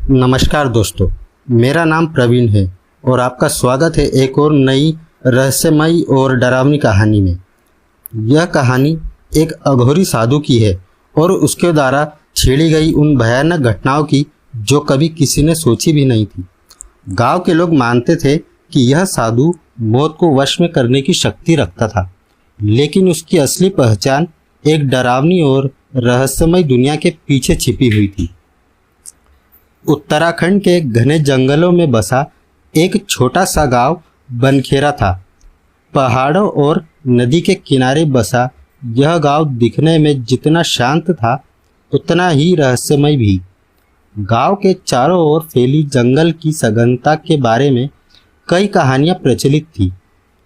नमस्कार दोस्तों, मेरा नाम प्रवीण है और आपका स्वागत है एक और नई रहस्यमयी और डरावनी कहानी में। यह कहानी एक अघोरी साधु की है और उसके द्वारा छेड़ी गई उन भयानक घटनाओं की जो कभी किसी ने सोची भी नहीं थी। गांव के लोग मानते थे कि यह साधु मौत को वश में करने की शक्ति रखता था, लेकिन उसकी असली पहचान एक डरावनी और रहस्यमय दुनिया के पीछे छिपी हुई थी। उत्तराखंड के घने जंगलों में बसा एक छोटा सा गांव बनखेरा था। पहाड़ों और नदी के किनारे बसा यह गांव दिखने में जितना शांत था उतना ही रहस्यमय भी। गांव के चारों ओर फैली जंगल की सघनता के बारे में कई कहानियां प्रचलित थी।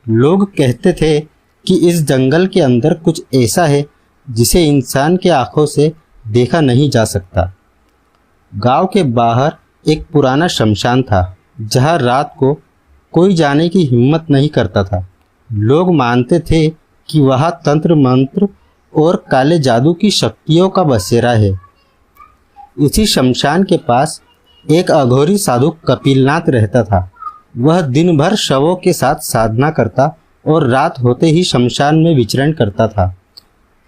लोग कहते थे कि इस जंगल के अंदर कुछ ऐसा है जिसे इंसान के आंखों से देखा नहीं जा सकता। गांव के बाहर एक पुराना शमशान था जहां रात को कोई जाने की हिम्मत नहीं करता था। लोग मानते थे कि वहां तंत्र मंत्र और काले जादू की शक्तियों का बसेरा है। उसी शमशान के पास एक अघोरी साधु कपिलनाथ रहता था। वह दिन भर शवों के साथ साधना करता और रात होते ही शमशान में विचरण करता था।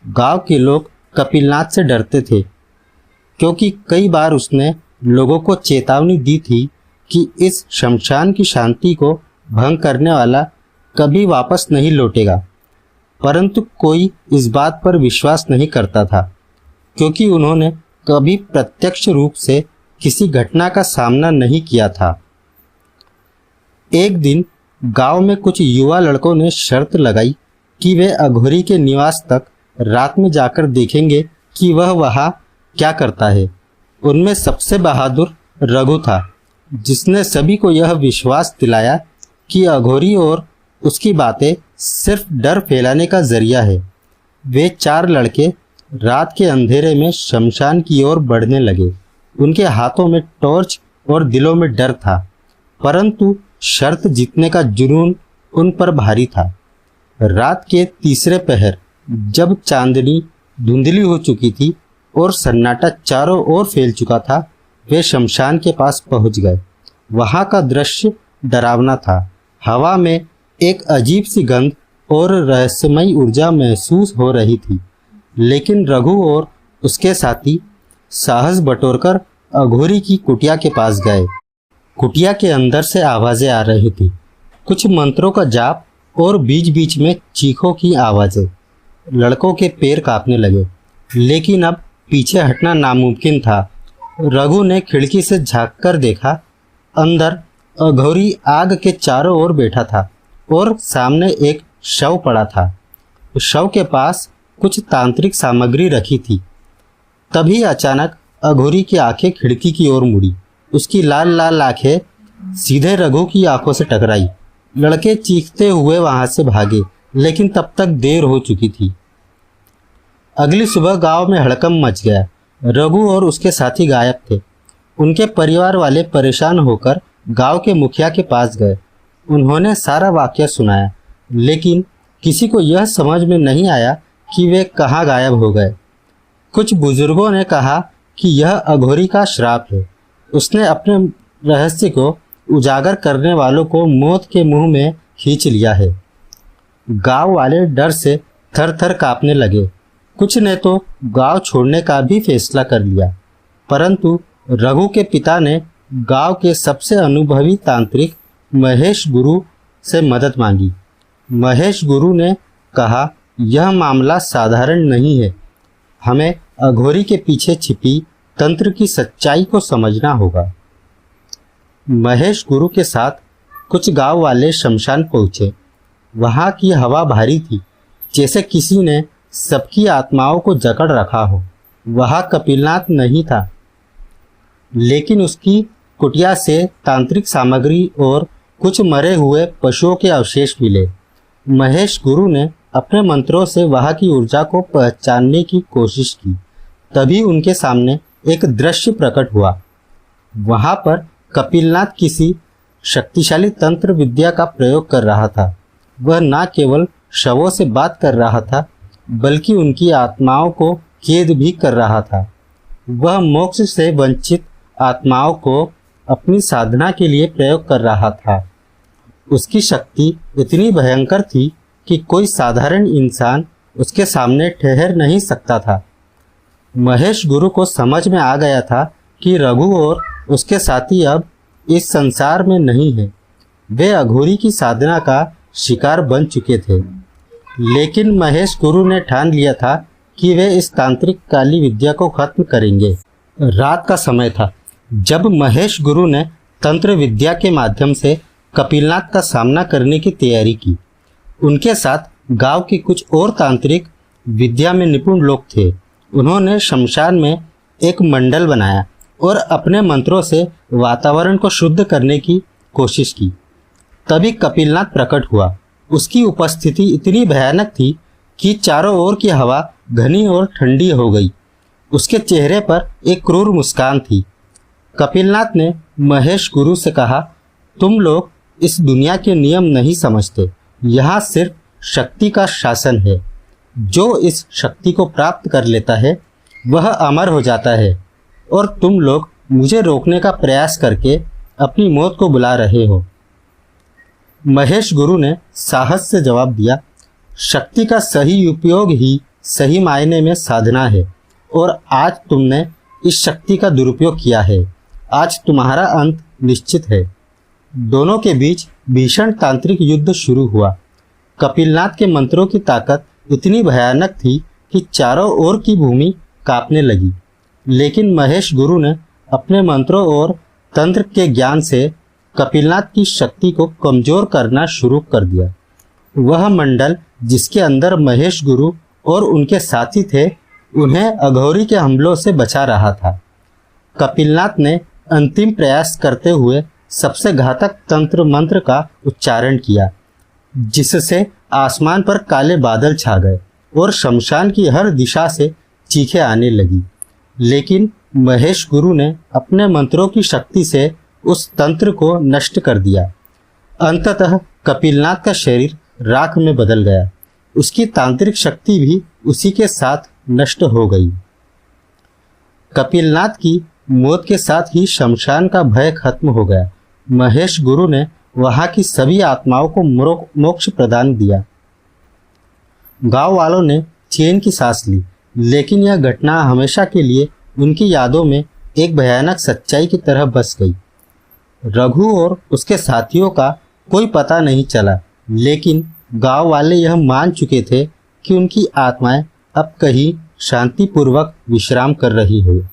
गांव के लोग कपिलनाथ से डरते थे क्योंकि कई बार उसने लोगों को चेतावनी दी थी कि इस शमशान की शांति को भंग करने वाला कभी वापस नहीं लौटेगा। परंतु कोई इस बात पर विश्वास नहीं करता था क्योंकि उन्होंने कभी प्रत्यक्ष रूप से किसी घटना का सामना नहीं किया था। एक दिन गांव में कुछ युवा लड़कों ने शर्त लगाई कि वे अघोरी के निवास तक रात में जाकर देखेंगे कि वह वहां क्या करता है। उनमें सबसे बहादुर रघु था, जिसने सभी को यह विश्वास दिलाया कि अघोरी और उसकी बातें सिर्फ डर फैलाने का जरिया है। वे चार लड़के रात के अंधेरे में शमशान की ओर बढ़ने लगे। उनके हाथों में टॉर्च और दिलों में डर था, परंतु शर्त जीतने का जुनून उन पर भारी था। रात के तीसरे पहर जब चांदनी धुंधली हो चुकी थी और सन्नाटा चारों ओर फैल चुका था, वे शमशान के पास पहुंच गए। वहां का दृश्य डरावना था। हवा में एक अजीब सी गंध और रहस्यमयी ऊर्जा महसूस हो रही थी, लेकिन रघु और उसके साथी साहस बटोरकर अघोरी की कुटिया के पास गए। कुटिया के अंदर से आवाजें आ रही थी, कुछ मंत्रों का जाप और बीच बीच में चीखों की आवाजें। लड़कों के पैर कांपने लगे, लेकिन अब पीछे हटना नामुमकिन था। रघु ने खिड़की से झांककर देखा। अंदर अघोरी आग के चारों ओर बैठा था और सामने एक शव पड़ा था। उस शव के पास कुछ तांत्रिक सामग्री रखी थी। तभी अचानक अघोरी की आंखें खिड़की की ओर मुड़ी। उसकी लाल लाल आंखें सीधे रघु की आंखों से टकराई। लड़के चीखते हुए वहां से भागे, लेकिन तब तक देर हो चुकी थी। अगली सुबह गांव में हड़कंप मच गया। रघु और उसके साथी गायब थे। उनके परिवार वाले परेशान होकर गांव के मुखिया के पास गए। उन्होंने सारा वाकया सुनाया, लेकिन किसी को यह समझ में नहीं आया कि वे कहाँ गायब हो गए। कुछ बुजुर्गों ने कहा कि यह अघोरी का श्राप है। उसने अपने रहस्य को उजागर करने वालों को मौत के मुंह में खींच लिया है। गांव वाले डर से थर थर कांपने लगे। कुछ ने तो गांव छोड़ने का भी फैसला कर लिया, परंतु रघु के पिता ने गांव के सबसे अनुभवी तांत्रिक महेश गुरु से मदद मांगी। महेश गुरु ने कहा, यह मामला साधारण नहीं है, हमें अघोरी के पीछे छिपी तंत्र की सच्चाई को समझना होगा। महेश गुरु के साथ कुछ गांव वाले शमशान पहुंचे। वहां की हवा भारी थी, जैसे किसी ने सबकी आत्माओं को जकड़ रखा हो। वहां कपिलनाथ नहीं था, लेकिन उसकी कुटिया से तांत्रिक सामग्री और कुछ मरे हुए पशुओं के अवशेष मिले। महेश गुरु ने अपने मंत्रों से वहां की ऊर्जा को पहचानने की कोशिश की। तभी उनके सामने एक दृश्य प्रकट हुआ। वहां पर कपिलनाथ किसी शक्तिशाली तंत्र विद्या का प्रयोग कर रहा था। वह न केवल शवों से बात कर रहा था, बल्कि उनकी आत्माओं को कैद भी कर रहा था। वह मोक्ष से वंचित आत्माओं को अपनी साधना के लिए प्रयोग कर रहा था। उसकी शक्ति इतनी भयंकर थी कि कोई साधारण इंसान उसके सामने ठहर नहीं सकता था। महेश गुरु को समझ में आ गया था कि रघु और उसके साथी अब इस संसार में नहीं हैं। वे अघोरी की साधना का शिकार बन चुके थे। लेकिन महेश गुरु ने ठान लिया था कि वे इस तांत्रिक काली विद्या को खत्म करेंगे। रात का समय था जब महेश गुरु ने तंत्र विद्या के माध्यम से कपिलनाथ का सामना करने की तैयारी की। उनके साथ गांव के कुछ और तांत्रिक विद्या में निपुण लोग थे। उन्होंने शमशान में एक मंडल बनाया और अपने मंत्रों से वातावरण को शुद्ध करने की कोशिश की। तभी कपिलनाथ प्रकट हुआ। उसकी उपस्थिति इतनी भयानक थी कि चारों ओर की हवा घनी और ठंडी हो गई। उसके चेहरे पर एक क्रूर मुस्कान थी। कपिलनाथ ने महेश गुरु से कहा, तुम लोग इस दुनिया के नियम नहीं समझते। यहाँ सिर्फ शक्ति का शासन है। जो इस शक्ति को प्राप्त कर लेता है वह अमर हो जाता है और तुम लोग मुझे रोकने का प्रयास करके अपनी मौत को बुला रहे हो। महेश गुरु ने साहस से जवाब दिया, शक्ति का सही उपयोग ही सही मायने में साधना है और आज तुमने इस शक्ति का दुरुपयोग किया है। आज तुम्हारा अंत निश्चित है। दोनों के बीच भीषण तांत्रिक युद्ध शुरू हुआ। कपिलनाथ के मंत्रों की ताकत इतनी भयानक थी कि चारों ओर की भूमि कांपने लगी। लेकिन महेश गुरु ने अपने मंत्रों और तंत्र के ज्ञान से कपिलनाथ की शक्ति को कमजोर करना शुरू कर दिया। वह मंडल जिसके अंदर महेश गुरु और उनके साथी थे, उन्हें अघोरी के हमलों से बचा रहा था। कपिलनाथ ने अंतिम प्रयास करते हुए सबसे घातक तंत्र मंत्र का उच्चारण किया, जिससे आसमान पर काले बादल छा गए और शमशान की हर दिशा से चीखें आने लगी। लेकिन महेश गुरु ने अपने मंत्रों की शक्ति से उस तंत्र को नष्ट कर दिया। अंततः कपिलनाथ का शरीर राख में बदल गया। उसकी तांत्रिक शक्ति भी उसी के साथ नष्ट हो गई। कपिलनाथ की मौत के साथ ही शमशान का भय खत्म हो गया। महेश गुरु ने वहां की सभी आत्माओं को मोक्ष प्रदान दिया। गांव वालों ने चैन की सांस ली, लेकिन यह घटना हमेशा के लिए उनकी यादों में एक भयानक सच्चाई की तरह बस गई। रघु और उसके साथियों का कोई पता नहीं चला, लेकिन गांव वाले यह मान चुके थे कि उनकी आत्माएं अब कहीं शांतिपूर्वक विश्राम कर रही हुई।